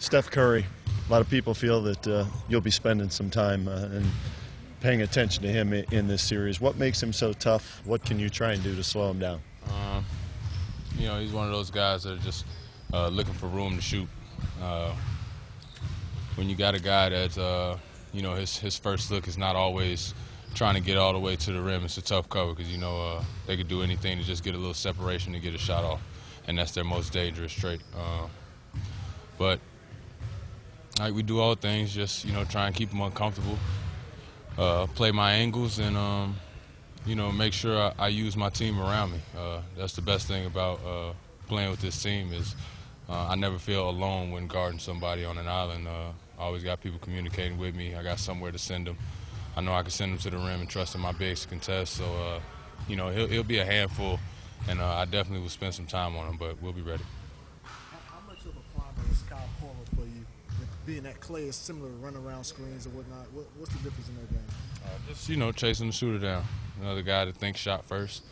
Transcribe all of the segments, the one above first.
Steph Curry, a lot of people feel that you'll be spending some time and paying attention to him in this series. What makes him so tough? What can you try and do to slow him down? You know, he's one of those guys that are just looking for room to shoot. When you got a guy that, you know, his first look is not always trying to get all the way to the rim, it's a tough cover because, you know, they could do anything to just get a little separation to get a shot off, and that's their most dangerous trait. But like, we do all things, just, you know, try and keep them uncomfortable, play my angles, and, you know, make sure I use my team around me. That's the best thing about playing with this team is I never feel alone when guarding somebody on an island. I always got people communicating with me. I got somewhere to send them. I know I can send them to the rim and trust in my bigs to contest. So, you know, he'll be a handful, and I definitely will spend some time on him, but we'll be ready. How much of a problem is Kyle Korver for you? Being that Clay is similar to run around screens or whatnot, what's the difference in their game? Just, you know, chasing the shooter down. Another guy that thinks shot first.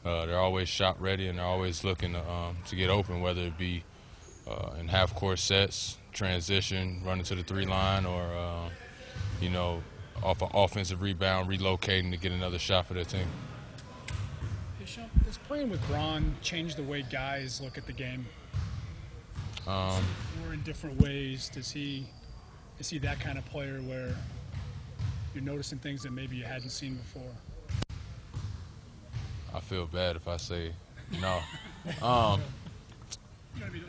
They're always shot ready, and they're always looking to get open, whether it be in half-court sets, transition, running to the three-line, or, you know, off an offensive rebound, relocating to get another shot for their team. Hey, Shump, does playing with Bron change the way guys look at the game? Or in different ways? Is he that kind of player where you're noticing things that maybe you hadn't seen before? I feel bad if I say no.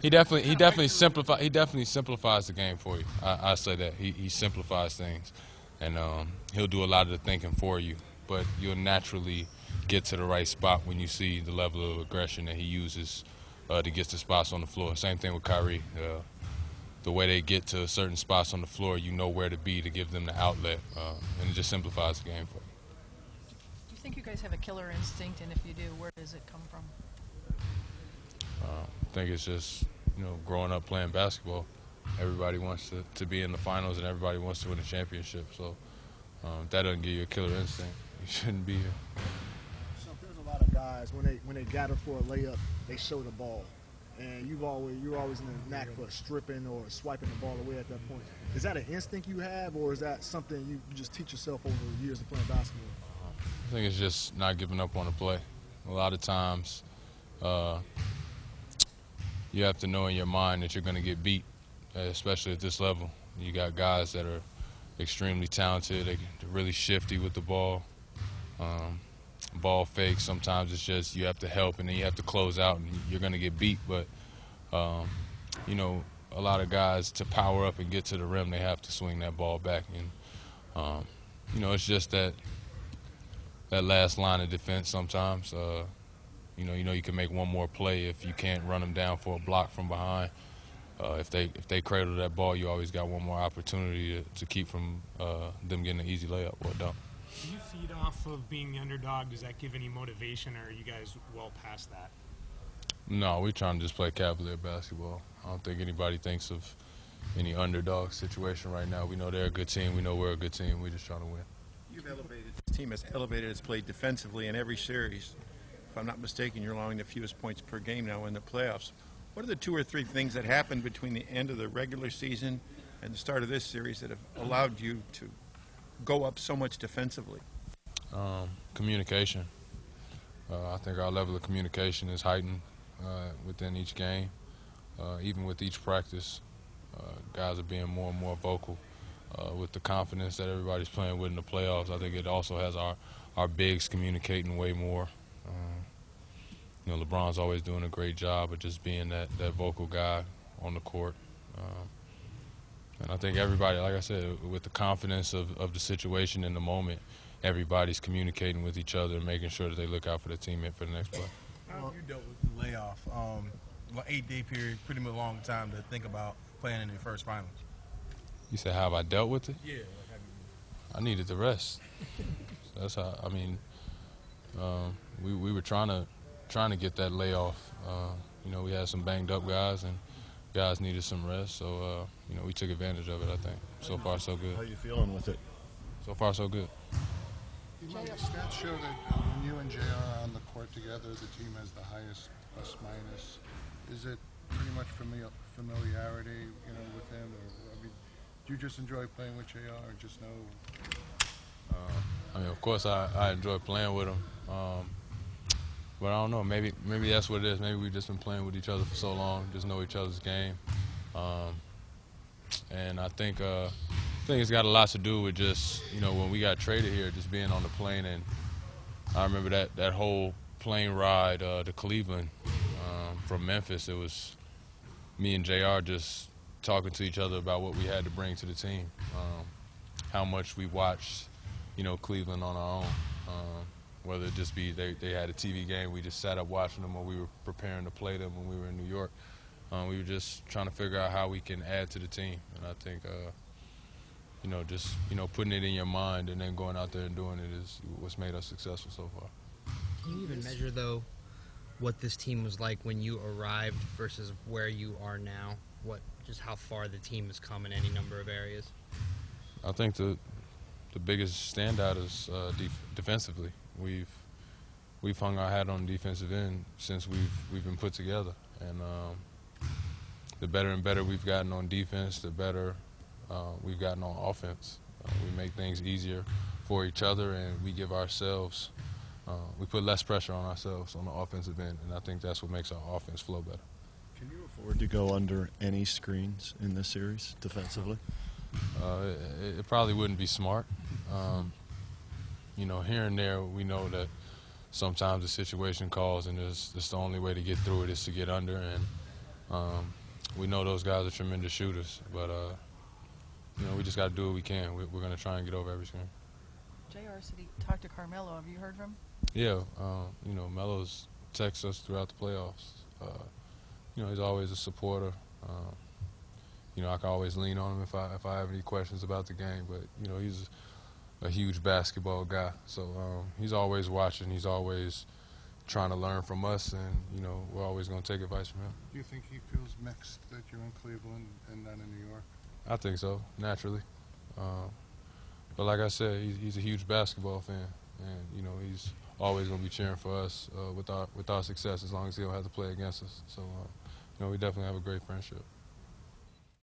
He definitely simplifies the game for you. I say that he simplifies things, and he'll do a lot of the thinking for you. But you'll naturally get to the right spot when you see the level of aggression that he uses to get to spots on the floor. Same thing with Kyrie. The way they get to certain spots on the floor, you know where to be to give them the outlet, and it just simplifies the game for you. Do you think you guys have a killer instinct, and if you do, where does it come from? I think it's just, you know, growing up playing basketball. Everybody wants to be in the finals, and everybody wants to win a championship. So if that doesn't give you a killer instinct, you shouldn't be here. So there's a lot of guys when they gather for a layup, they show the ball, and you're always in the knack for stripping or swiping the ball away at that point. Is that an instinct you have, or is that something you just teach yourself over the years of playing basketball? I think it's just not giving up on the play. A lot of times, you have to know in your mind that you're going to get beat, especially at this level. You got guys that are extremely talented, they're really shifty with the ball, ball fake. Sometimes it's just you have to help and then you have to close out and you're going to get beat. But, you know, a lot of guys, to power up and get to the rim, they have to swing that ball back. And, you know, it's just that last line of defense sometimes. You know you can make one more play if you can't run them down for a block from behind. If they cradle that ball, you always got one more opportunity to keep from them getting an easy layup or a dunk. Do you feed off of being the underdog? Does that give any motivation, or are you guys well past that? No, we're trying to just play Cavalier basketball. I don't think anybody thinks of any underdog situation right now. We know they're a good team. We know we're a good team. We're just trying to win. This team has elevated its play defensively in every series. If I'm not mistaken, you're allowing the fewest points per game now in the playoffs. What are the 2 or 3 things that happened between the end of the regular season and the start of this series that have allowed you to go up so much defensively? Communication. I think our level of communication is heightened within each game. Even with each practice, guys are being more and more vocal. With the confidence that everybody's playing with in the playoffs, I think it also has our bigs communicating way more. You know, LeBron's always doing a great job of just being that vocal guy on the court. And I think everybody, like I said, with the confidence of the situation in the moment, everybody's communicating with each other and making sure that they look out for their teammate for the next play. How have you dealt with the layoff? 8-day period, pretty much a long time to think about playing in the first finals. You said, how have I dealt with it? Yeah. I needed to rest. That's how, I mean, we were trying to get that layoff. You know, we had some banged up guys and guys needed some rest. So, you know, we took advantage of it, I think. So far, so good. How are you feeling with it? So far, so good. The stats show that when you and JR are on the court together, the team has the highest plus-minus. Is it pretty much familiarity, with him? Or, I mean, do you just enjoy playing with JR and just know? I mean, of course, I enjoy playing with him. But I don't know. Maybe that's what it is. Maybe we've just been playing with each other for so long, just know each other's game. And I think it's got a lot to do with just when we got traded here, just being on the plane. And I remember that whole plane ride to Cleveland from Memphis. It was me and JR just talking to each other about what we had to bring to the team, how much we watched Cleveland on our own. Whether it just be they had a TV game, we just sat up watching them, or we were preparing to play them when we were in New York. We were just trying to figure out how we can add to the team. And I think, just putting it in your mind and then going out there and doing it is what's made us successful so far. Can you even measure, though, what this team was like when you arrived versus where you are now? Just how far the team has come in any number of areas? I think the biggest standout is defensively. We've hung our hat on the defensive end since we've been put together, and the better and better we've gotten on defense, the better we've gotten on offense. We make things easier for each other, and we give ourselves we put less pressure on ourselves on the offensive end, and I think that's what makes our offense flow better. Can you afford to go under any screens in this series defensively? It probably wouldn't be smart. Here and there, we know that sometimes the situation calls, and it's the only way to get through it is to get under. And we know those guys are tremendous shooters, but we just got to do what we can. We're going to try and get over every screen. JR said he talked to Carmelo. Have you heard from him? Yeah, Melo's texted us throughout the playoffs. He's always a supporter. I can always lean on him if I have any questions about the game, but he's a huge basketball guy, so he's always watching. He's always trying to learn from us, and we're always going to take advice from him. Do you think he feels mixed that you're in Cleveland and not in New York? I think so, naturally. But like I said, he's a huge basketball fan, and he's always going to be cheering for us with our success as long as he don't have to play against us. So we definitely have a great friendship.